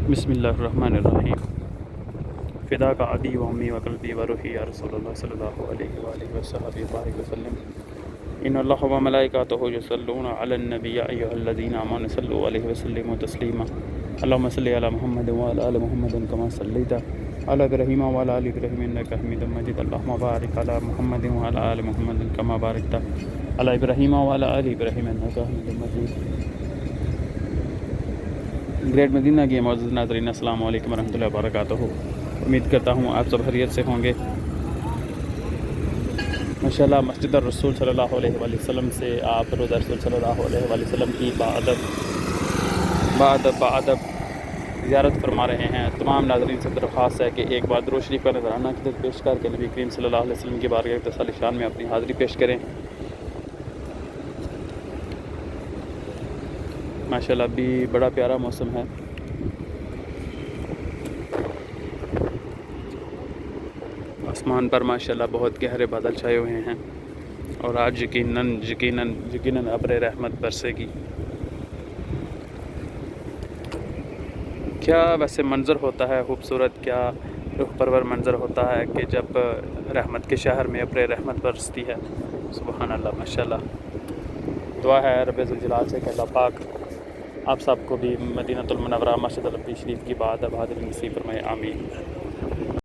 بسم اللہ الرحمن الرحیم فدا کا عدی و امی و قلبی و روحی یا رسول اللہ صلی اللہ علیہ وآلہ وصحبہ وبارک وسلم ان اللہ و ملائکاتہ یصلون علی النبی یا ایھا الذین آمنوا صلوا علیہ وسلموا تسلیما اللہم صلی علی محمد وعلی آل محمد کما صلیت علی ابراہیم وعلی آل ابراہیم انک حمید مجید اللہم بارک علی محمد وعلی آل محمد کما بارکت علی ابراہیم وعلی آل ابراہیم انک حمید مجید۔ گریٹ مدینہ کے معزز ناظرین، السلام علیکم ورحمۃ اللہ وبرکاتہ۔ امید کرتا ہوں آپ سب خیریت سے ہوں گے۔ ماشاءاللہ مسجد الرسول صلی اللہ علیہ وآلہ وسلم سے آپ روضہ رسول صلی اللہ علیہ وآلہ وسلم کی بادب زیارت فرما رہے ہیں۔ تمام ناظرین سے درخواست ہے کہ ایک بار درود شریف کا نذرانہ خدمت پیش کر کے نبی کریم صلی اللہ علیہ وسلم کی بارگاہ اتصال شان میں اپنی حاضری پیش کریں۔ ماشاءاللہ ابھی بڑا پیارا موسم ہے۔ آسمان پر ماشاءاللہ بہت گہرے بادل چھائے ہوئے ہیں اور آج یقیناً ابر رحمت برسے گی۔ کیا ویسے منظر ہوتا ہے خوبصورت، کیا روح پرور منظر ہوتا ہے کہ جب رحمت کے شہر میں ابر رحمت برستی ہے۔ سبحان اللہ، ماشاءاللہ۔ دعا ہے رب ذوالجلال سے کہ اللہ پاک آپ سب کو بھی مدینہ المنورہ مسجد النبی شریف کی بادب حاضری نصیب فرمائے، آمین۔